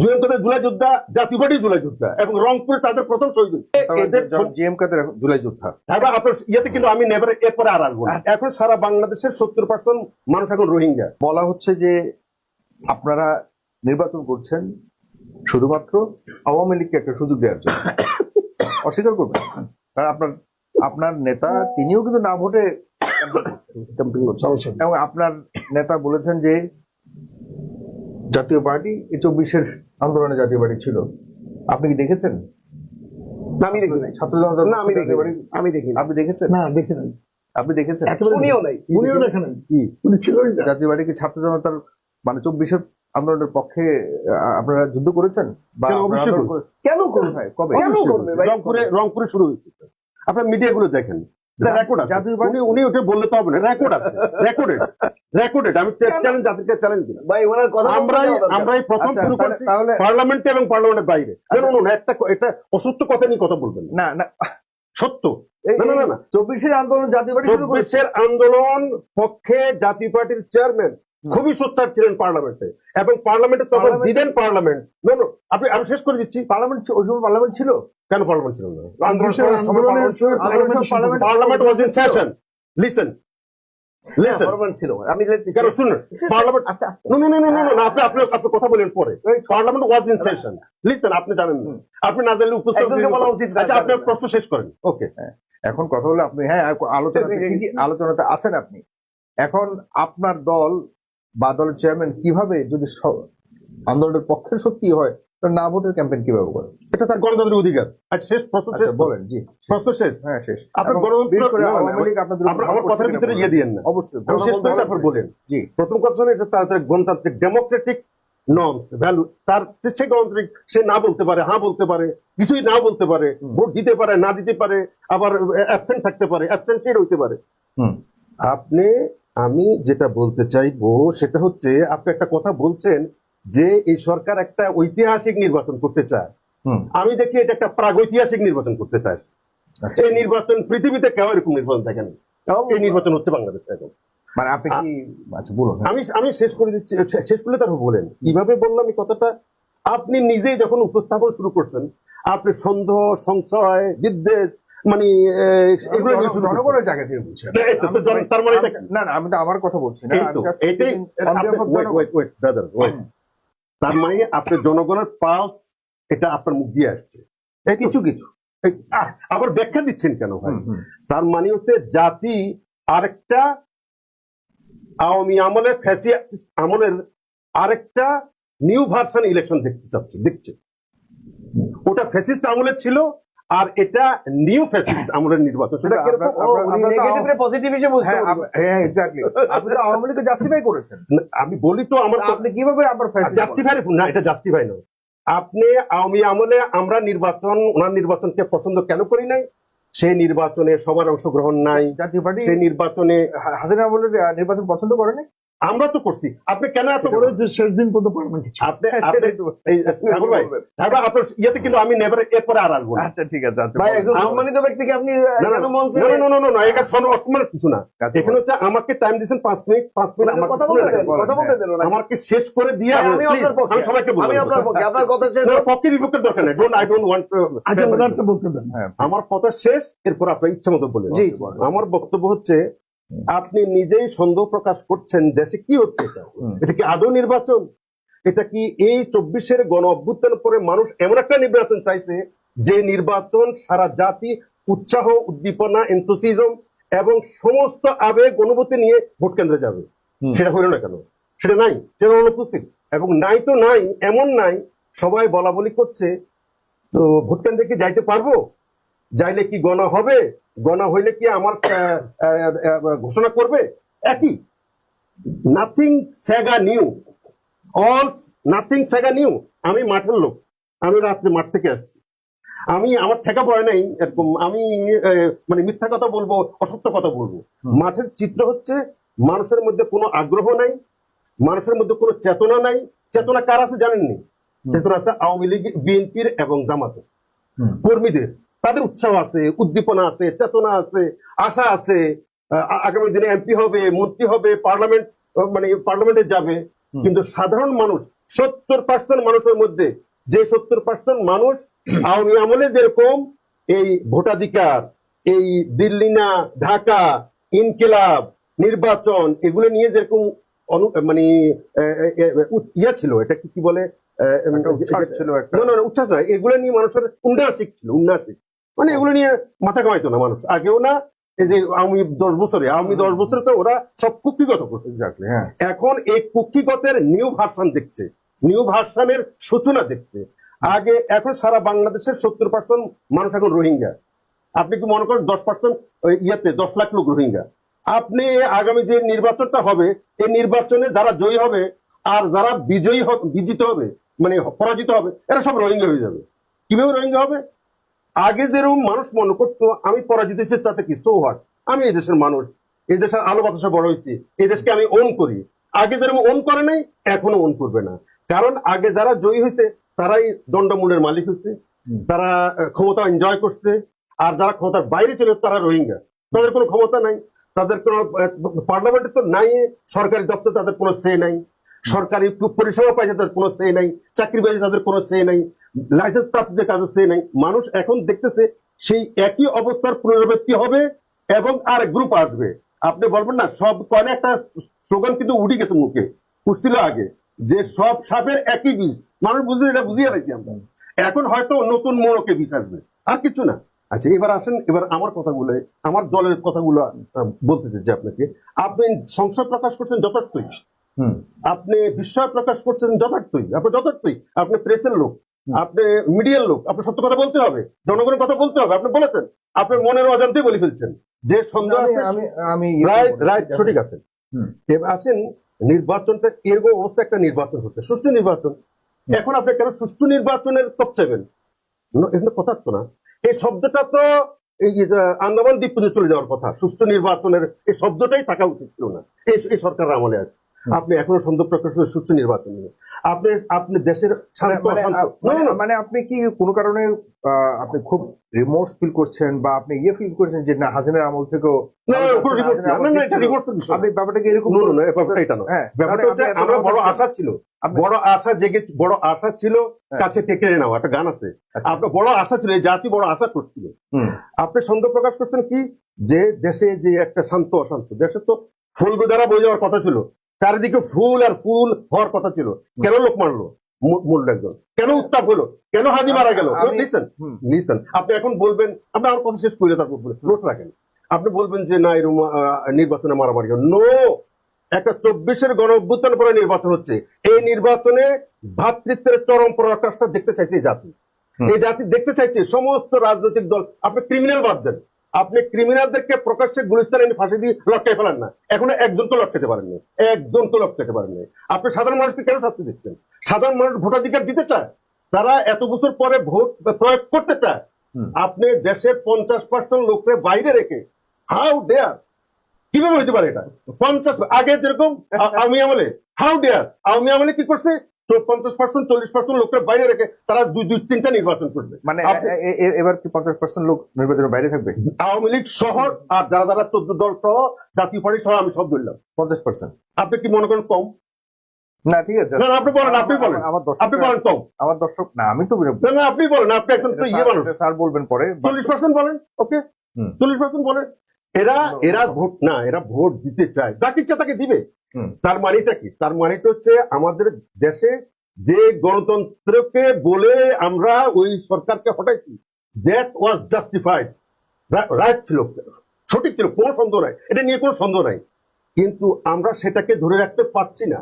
জুএম কাদের জুলাই যোদ্ধা, জাতীয় পার্টি জুলাই যোদ্ধা, এবং রংপুরে তাদের প্রথম শহীদ এদের জিএম কাদের জুলাই যোদ্ধা। এবার আপনার ইয়েতে কিন্তু আমি নেভার এরপরে আর আসবো না। এখন সারা বাংলাদেশের 70% মানুষ এখন রোহিঙ্গা। বলা হচ্ছে যে আপনারা নির্বাচন করছেন শুধুমাত্র আওয়ামী লীগকে একটা সুযোগ দেওয়ার জন্য। অস্বীকার করবেন? কারণ আপনার নেতা তিনিও কিন্তু না ভোটে ক্যাম্পেইন করছেন, এবং আপনার নেতা বলেছেন যে জাতীয় পার্টি এই 24-এর আন্দোলনে জাতীয় পার্টি ছিল। আপনি কি দেখেছেন? না, আমি দেখি নাই। ছাত্র জনতা না, আমি দেখি নাই। আমি দেখি নাই। আপনি দেখেছেন? না, দেখি নাই। আপনি দেখেছেন? উনিও নাই। উনিও দেখে নাই, কি উনি ছিলই না। জাতীয় পার্টি কি ছাত্র জনতার মানে 24-এর আন্দোলনের পক্ষে আপনারা যুদ্ধ করেছেন? বা কেন? অবশ্যই আপনারা করেছি। কেন করবে? কবে? কেন করবে ভাই? রংপুরে শুরু হয়েছে। আপনার মিডিয়াগুলো দেখেন, রেকর্ড আছে। জাতীয় পার্টি উনি ওটা বললে তো হবে না, রেকর্ড আছে, রেকর্ডেড। আমি চ্যালেঞ্জ জাতিকে দিলাম ভাই ওনার কথা আমরাই প্রথম আচ্ছা, শুরু করছি তাহলে পার্লামেন্টে এবং পার্লামেন্টের বাইরে। এটা অসত্য কথা নিয়ে কথা বলবেন না। না না সত্য। এই না, না, না, না। 24-এর আন্দোলন জাতীয় পার্টি শুরু করেছে। 24-এর আন্দোলন পক্ষে জাতীয় পার্টির চেয়ারম্যান খুবই সোচ্চার ছিলেন পার্লামেন্টে, এবং পার্লামেন্টে তখন দিদেন পার্লামেন্ট। আমি শেষ করে দিচ্ছি। পার্লামেন্ট ওই সময় পার্লামেন্ট ছিল? কেন পার্লামেন্ট ছিল না? আন্দোলনের parliament was in session. Listen parliament ছিল। আমি কেন শুনুন, পার্লামেন্ট আপনি কথা বলেন পরে। Parliament was in session. Listen, আপনি জানেন না, আপনি না জানলে উপস্থিত বলা উচিত। আচ্ছা, আপনার প্রশ্ন শেষ করেন। ওকে, এখন কথা হলো আপনি আলোচনাতে আছেন আপনি। এখন আপনার দল বা দলের চেয়ারম্যান কিভাবে যদি আন্দোলনের পক্ষে সত্যি হয় না ভোটের ক্যাম্পেইন কিভাবে করে? এটা তার গণতান্ত্রিক অধিকার। আচ্ছা, শেষ প্রশ্ন শেষ বলেন। জি, প্রশ্ন শেষ। হ্যাঁ, শেষ। আপনার আমার কথার ভিতরে ইয়ে দিয়েন না। অবশ্যই শেষ করে তারপর বলেন। জি, প্রথম কথা হলো এটা তার গণতান্ত্রিক ডেমোক্রেটিক নর্মস ভ্যালু। তার সে গণতান্ত্রিক, সে না বলতে পারে, হ্যাঁ বলতে পারে, কিছুই না বলতে পারে, ভোট দিতে পারে, না দিতে পারে, আবার অ্যাবসেন্ট থাকতে পারে, অ্যাবসেন্টেড হইতে পারে। আমি যেটা বলতে চাইবো সেটা হচ্ছে, আপনি একটা কথা বলছেন যে এই সরকার একটা ঐতিহাসিক নির্বাচন করতে চায়। আমি দেখি এটা একটা প্রাগৈতিহাসিক নির্বাচন করতে চায়। এই নির্বাচন পৃথিবীতে কেউ এরকম নির্বাচন দেখেন। এই নির্বাচন হচ্ছে বাংলাদেশে এখন। মানে আপনি কি বলুন? আমি শেষ করে দিচ্ছি, শেষ করলে তারপর বলেন। কিভাবে বললাম এই কথাটা? আপনি নিজেই যখন উপস্থাপন শুরু করছেন, আপনি সন্দেহ, সংশয়, বিদ্বেষ, মানে জনগণের জায়গা থেকে বলছেন। তার মানে না, আমি তো আমার কথা বলছি না। তার মানে আপনি জনগণের পালস, এটা আপনার মুখ দিয়ে আসছে কিছু কিছু। আবার ব্যাখ্যা দিচ্ছেন কেন ভাই? তার মানে হচ্ছে জাতি আরেকটা আওয়ামী আমলের ফ্যাসিস্ট আমলের আরেকটা নিউ ভার্সন ইলেকশন দেখছে। ওটা ফ্যাসিস্ট আমলের ছিল, আর এটা নিউ ফ্যাসিস্ট আমলের নির্বাচন। সেটা পজিটিভ হিসেবে আপনি তো আওয়ামী লীগকে জাস্টিফাই করেছেন। আমি বলি তো, আপনি কিভাবে আবার জাস্টিফাই না, এটা জাস্টিফাই নয়। আপনি আওয়ামী আমলে আমরা ওনার নির্বাচনকে পছন্দ কেন করি নাই? সেই নির্বাচনে সবার অংশগ্রহণ নাই। জাতীয় পার্টি সেই নির্বাচনে হাসিনা আমলের নির্বাচন পছন্দ করেনি। আমরা তো করছি। আপনি কেন এত শেষ দিন পর্যন্ত পার্লামেন্ট আপনার ইয়েতে কিন্তু আমি নেভার এরপরে আর আসবো না। আচ্ছা, ঠিক আছে। একজন সম্মানিত ব্যক্তিকে আপনি এটা অসম্মানের কিছু না। এখানে হচ্ছে আমাকে টাইম দিয়েছেন 5 মিনিট। 5 মিনিট কথা বলতে দিল না। আমাকে শেষ করে দিয়ে আমি সবাইকে বলবো, আপনার কথা পক্ষে বিপক্ষের দরকার নেই। I don't want. আচ্ছা, ওনারটা বলতে দেন। আমার কথা শেষ, এরপর আপনার ইচ্ছা মতো বলেন। আমার বক্তব্য হচ্ছে, আপনি নিজেই সন্দেহ প্রকাশ করছেন দেশে কি হচ্ছে। এটা কি আদৌ নির্বাচন? এটা কি এই 24-এর গণ অভ্যুত্থানের পরে মানুষ এমন একটা নির্বাচন চাইছে যে নির্বাচন সারা জাতি উৎসাহ, উদ্দীপনা, এনথুসিজম এবং সমস্ত আবেগ অনুভূতি নিয়ে ভোট কেন্দ্রে যাবে? সেটা হইল না কেন? সেটা নাই, সেটা অনুপস্থিত। এবং নাই তো নাই, এমন নাই। সবাই বলা বলি করছে, তো ভোট কেন্দ্রে কি যাইতে পারবো? যাইলে কি গণা হবে? গণা হইলে কি আমার ঘোষণা করবে? একই। নাথিং স্যাগা নিউ, নাথিং স্যাগা নিউ। আমি মাঠের লোক, আমি রাত্রে মাঠ থেকে আসছি। আমার ঠেকা পড়ে নাই এরকম। আমি মানে মিথ্যা কথা বলবো, অসত্য কথা বলবো। মাঠের চিত্র হচ্ছে, মানুষের মধ্যে কোনো আগ্রহ নাই, মানুষের মধ্যে কোনো চেতনা নাই। চেতনা কার আছে জানেননি? চেতনা আছে আওয়ামী লীগ, বিএনপির এবং জামাতের কর্মীদের। তাদের উৎসাহ আছে, উদ্দীপনা আছে, চেতনা আছে, আশা আছে। আগামী দিনে এমপি হবে, মন্ত্রী হবে, পার্লামেন্টে যাবে। কিন্তু সাধারণ মানুষ 70% মানুষের মধ্যে যে 70% মানুষ আওয়ামী আমলে যেরকম এই ভোটাধিকার, এই দিল্লি না ঢাকা, ইনকিলাব, নির্বাচন এগুলো নিয়ে যেরকম মানে ইয়া ছিল, এটা কি বলে, উচ্ছ্বাস ছিল একটা। না উচ্ছ্বাস নয়, এগুলো নিয়ে মানুষের উন্নাসিক ছিল, উন্নাসিক, মানে এগুলো নিয়ে মাথা কামাইতো না মানুষ আগেও না। এই যে আওয়ামী 10 বছরে তো ওরা সব কুক্ষিগত করছে। এক্স্যাক্টলি, হ্যাঁ। এখন এই কুক্ষিগতের নিউ ভার্সন দেখছে, নিউ ভার্সনের সূচনা দেখছে। আগে এখন সারা বাংলাদেশের 70% মানুষ এখন রোহিঙ্গা। আপনি কি মনে করেন 10% ইয়াতে 10 লাখ লোক রোহিঙ্গা? আপনি আগামী যে নির্বাচনটা হবে, এই নির্বাচনে যারা জয়ী হবে আর যারা বিজিত হবে, মানে পরাজিত হবে, এরা সব রোহিঙ্গা হয়ে যাবে। কিভাবে রোহিঙ্গা হবে? আগে যেরকম মানুষ মনে করতো আমি পরাজিত হয়েছি তাতে কি, সো হোয়াট, আমি এই দেশের মানুষ, এই দেশের আলো বাতাসে বড় হয়েছি, এই দেশকে আমি ওন করি। আগে যেরকম ওন করে নাই, এখনো ওন করবে না। কারণ আগে যারা জয়ী হয়েছে তারাই দণ্ডমূলের মালিক হচ্ছে, তারা ক্ষমতা এনজয় করছে। আর যারা ক্ষমতার বাইরে ছিল তারা রোহিঙ্গা, তাদের কোনো ক্ষমতা নাই, তাদের কোনো পার্লামেন্টে তো নাই, সরকারি দপ্তর তাদের কোনো সে নাই, সরকারি পরিষেবা পাইছে তাদের কোনো সে নাই, চাকরি পাইছে তাদের কোনো সে নাই, লাইসেন্স প্রাপ্তিদের কাজে সে নাই। মানুষ এখন দেখতেছে সেই একই অবস্থার পুনরাবৃত্তি হবে এবং আর গ্রুপ আসবে। আপনি বলবেন না সব কয়না, একটা স্লোগান কিন্তু উঠে গেছে মুখে, উঠছিল আগে, যে সব সাপের একই বিষ। মানুষ বুঝে, এটা বুঝিয়ে রাখি আমরা। এখন হয়তো নতুন মোড়কে বিষ আসবে, আর কিছু না। আচ্ছা, এবার আসেন, এবার আমার কথাগুলো, আমার দলের কথাগুলো বলতে চাইছি আপনাকে। আপনি সংশয় প্রকাশ করছেন যথার্থই, আপনি বিস্ময় প্রকাশ করছেন যথার্থই, আপনি যথার্থই, আপনি প্রেসের লোক, আপনি মিডিয়ার লোক, আপনি সত্য কথা বলতে হবে, জনগণের কথা বলতে হবে। আপনি বলেছেন, আপনার মনের অজান্তেই বলে ফেলছেন যে সন্দেহ আছে। রাইট, সঠিক আছে। এবার আসেন, নির্বাচনটা এরকম অবস্থা, একটা নির্বাচন হচ্ছে, সুষ্ঠু নির্বাচন। এখন আপনি কেন সুষ্ঠু নির্বাচনের তপ চাইবেন? এখানে কথা তো না, এই শব্দটা তো এই আন্দামান দ্বীপপুঞ্জে চলে যাওয়ার কথা। সুষ্ঠু নির্বাচনের এই শব্দটাই থাকা উচিত ছিল না এই সরকারের আমলে। আছে আপনি এখনো সন্দেহ প্রকাশ করে সুষ্ঠু নির্বাচন নিয়ে আপনি দেশের মানে আপনি কি কোনো কারণে আপনি খুব রিমোর্স ফিল করছেন, বা আপনি ইয়ে ফিল করছেন যে না, হাসিনার আমল থেকেও আপনি ব্যাপারটাকে এরকম? এটা নয়, ব্যাপারটা হচ্ছে আমরা বড় আশা ছিল, বড় আশা জেগে, বড় আশা ছিল কাছে টেকে নেওয়া, একটা গান আছে, আপনার বড় আশা ছিল, এই জাতি বড় আশা করছিল। আপনি সন্দেহ প্রকাশ করছেন কি, যে দেশে যে একটা শান্ত অশান্ত, দেশে তো ফুল দ্বারা বয়ে যাওয়ার কথা ছিল, চারিদিকে ফুল আর ফুল হওয়ার কথা ছিল, কেন লোক মারলো, মূল একজন, কেন উত্তাপ হলো, কেন হাজি মারা গেল? লিসেন, আপনি এখন বলবেন, আপনি আমার কথা শেষ করে তারপর নোট রাখেন, আপনি বলবেন যে না এরকম নির্বাচনে মারামারি গেল। নো, একটা 24-এর গণ অভ্যুত্থান পরে নির্বাচন হচ্ছে। এই নির্বাচনে ভ্রাতৃত্বের চরম পরাকাষ্ঠা দেখতে চাইছে এই জাতি, এই জাতি দেখতে চাইছে সমস্ত রাজনৈতিক দল। আপনি ক্রিমিনাল বাদ দেন, আপনি ক্রিমিনালদেরকে প্রকাশ্যে গুলিস্তানে এনে ফাঁসি দিয়ে লটকাই ফেলেন না, এখনো একজনকে লটকাতে পারেননি, একজনকে লটকাতে পারেননি। আপনি সাধারণ মানুষকে কেন শাস্তি দিচ্ছেন? সাধারণ মানুষ ভোটাধিকার দিতে চায়, তারা এত বছর পরে ভোট প্রয়োগ করতে চায়। আপনি দেশের 50% লোককে বাইরে রেখে, হাউ ডেয়ার, কিভাবে হইতে পারে এটা? 50 আগে যেরকম আওয়ামী আমলে, হাউ ডেয়ার, আওয়ামী আমলে কি করছে, 50%, 40% লোককে বাইরে রেখে তারা 2-3টা নির্বাচন করবে। মানে এবার কি 50% লোক নির্বাচনের বাইরে থাকবে? আওয়ামী লীগ শহর আর যারা যারা 14 দল সহ, জাতীয় পার্টি সহ, আমি সব ধরলাম 50%। আপনি কি মনে করেন কম? না, ঠিক আছে, না আপনি বলেন, আপনি বলেন, আপনি বলেন কম। আমার দর্শক না, আমি তো না আপনি বলেন, আপনি একদম তো ইয়ে বলেন, স্যার বলবেন পরে। 40% বলেন, ওকে 40% বলেন। এরা ভোট না, এরা ভোট দিতে চায়, যাকে ইচ্ছা তাকে দিবে। তার মানেটা কি? তার মানেটা হচ্ছে আমাদের দেশে যে গণতন্ত্রকে বলে আমরা ওই সরকারকে হটাইছি, দ্যাট ওয়াজ জাস্টিফাইড, রাইট ছিল, সঠিক ছিল, কোনো সন্দেহ নাই, এটা নিয়ে কোনো সন্দেহ নাই। কিন্তু আমরা সেটাকে ধরে রাখতে পারছি না।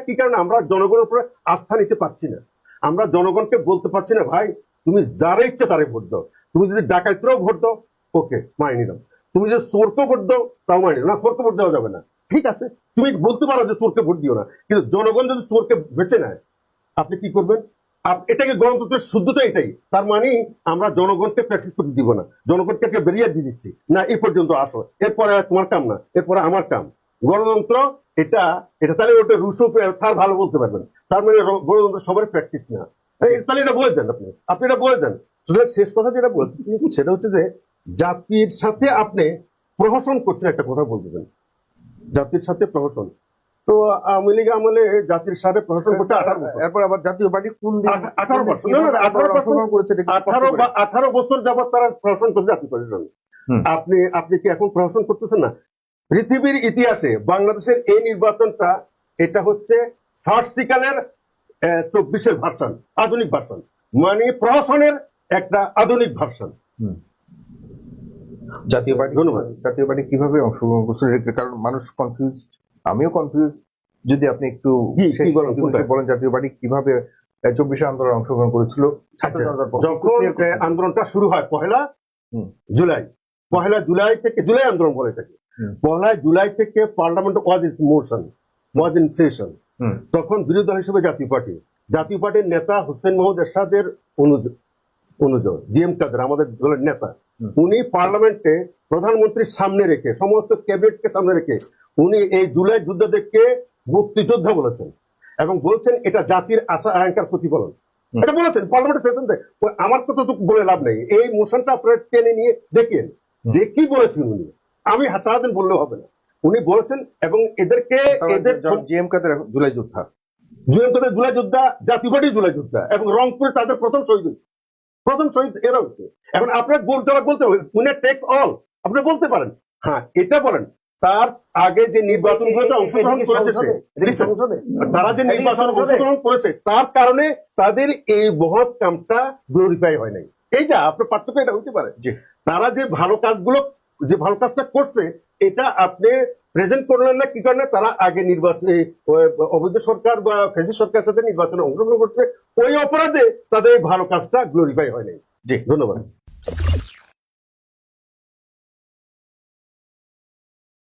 কি কারণে? আমরা জনগণের উপরে আস্থা নিতে পারছি না। আমরা জনগণকে বলতে পারছি না, ভাই তুমি যারা ইচ্ছা তারে ভোট দাও, তুমি যদি ডাকাইতেও ভোট দাও, ওকে মানি নিলাম, তুমি যদি চোরকে ভোট দাও তাও মানি না, চোরকে ভোট দেওয়া যাবে না, ঠিক আছে, তুমি বলতে পারো যে চোরকে ভোট দিও না, কিন্তু জনগণ যদি চোরকে বেছে নেয় আপনি কি করবেন? এটাকে গণতন্ত্রের শুদ্ধতা এটাই। তার মানে আমরা জনগণকে প্র্যাকটিস করতে দিব না, জনগণকে বেরিয়ে দিয়ে দিচ্ছি, না এই পর্যন্ত আসো, এরপরে তোমার কাম না, এরপরে আমার কাম। গণতন্ত্র এটা তাহলে ওটা রুশো স্যার ভালো বলতে পারবেন, তার মানে গণতন্ত্র সবার প্র্যাকটিস না, তাহলে এটা বলে দেন, আপনি এটা বলে দেন। শেষ কথা যেটা বলছি সেটা হচ্ছে যে জাতির সাথে আপনি প্রহসন করছেন, একটা কথা বলতে দেন, জাতির সাথে প্রহসন। তো আওয়ামী লীগ আমলে জাতির সাথে প্রশাসন করছে 18 বছর। এরপর আবার জাতীয় পার্টি কোন দিন 18 বছর। না, না, 18 করেছে এটা একটু স্পষ্ট করে। 18 বছর যাবত তারা প্রশাসন করছে জাতীয় পার্টির সঙ্গে। হুম। আপনি কি এখন প্রশাসন করতেছেন না? পৃথিবীর ইতিহাসে বাংলাদেশের এই নির্বাচনটা এটা হচ্ছে ফার্সিকালের 24-এর ভার্সন, আধুনিক ভার্সন, মানে প্রশাসনের একটা আধুনিক ভার্সন। জাতীয় পার্টি ধন্যবাদ। জাতীয় পার্টি কিভাবে অংশগ্রহণ করছে কারণ মানুষ কনফিউজ, আমিও কনফিউজ। যদি আপনি একটু কি শেষ বলেন, দিকে কোনটা? বলেন জাতীয় পার্টি কিভাবে 24 আন্দোলনে অংশগ্রহণ করেছিল। আচ্ছা, ছাত্র জনতার যখন আন্দোলনটা শুরু হয় পহেলা হুম। জুলাই, জুলাই আন্দোলন বলে থাকে। হুম। 1 জুলাই থেকে parliament was in motion, was in session. হুম। তখন বিরোধী দল হিসেবে জাতীয় পার্টির নেতা হোসেন মোহাম্মদ এরশাদের অনুযোগ জিএম কাদের আমাদের দলের নেতা, উনি পার্লামেন্টে প্রধানমন্ত্রীর সামনে রেখে, সমস্ত ক্যাবিনেটকে সামনে রেখে উনি এই জুলাই যুদ্ধদেরকে মুক্তিযোদ্ধা বলেছেন এবং বলছেন এটা জাতির আশা আকাঙ্ক্ষার প্রতিফলন। এটা বলেছেন পার্লামেন্টের সেশন। আমার কথা তো বলে লাভ নেই, এই মোশনটা আপনারা টেনে নিয়ে দেখেন যে কি বলেছেন উনি। আমি সারাদিন বললেও হবে না, উনি বলেছেন এবং এদেরকে জিএম কাদের জুলাই যোদ্ধা, জুলাই যোদ্ধা, জাতীয় পার্টির জুলাই যোদ্ধা এবং রংপুরে তাদের প্রথম শহীদ এরা হচ্ছে। এখন আপনার যারা বলতে হবে উনি টেক্স অল আপনি বলতে পারেন, হ্যাঁ এটা বলেন। তার আগে যে নির্বাচনগুলোতে অংশগ্রহণ করেছে তারা যে নির্বাচন অংশগ্রহণ করেছে তার কারণে তাদের এই মহৎ কামটা গ্লোরিফাই হয় নাই। এইটা আপনার পার্থক্য এটা হইতে পারে। তারা যে ভালো কাজটা করছে এটা আপনি প্রেজেন্ট করলেন না, কি কারণে? তারা আগে অবৈধ সরকার বা ফেসিস্ট সরকারের সাথে নির্বাচনে অংশগ্রহণ করছে, ওই অপরাধে তাদের এই ভালো কাজটা গ্লোরিফাই হয় নাই। জি, ধন্যবাদ।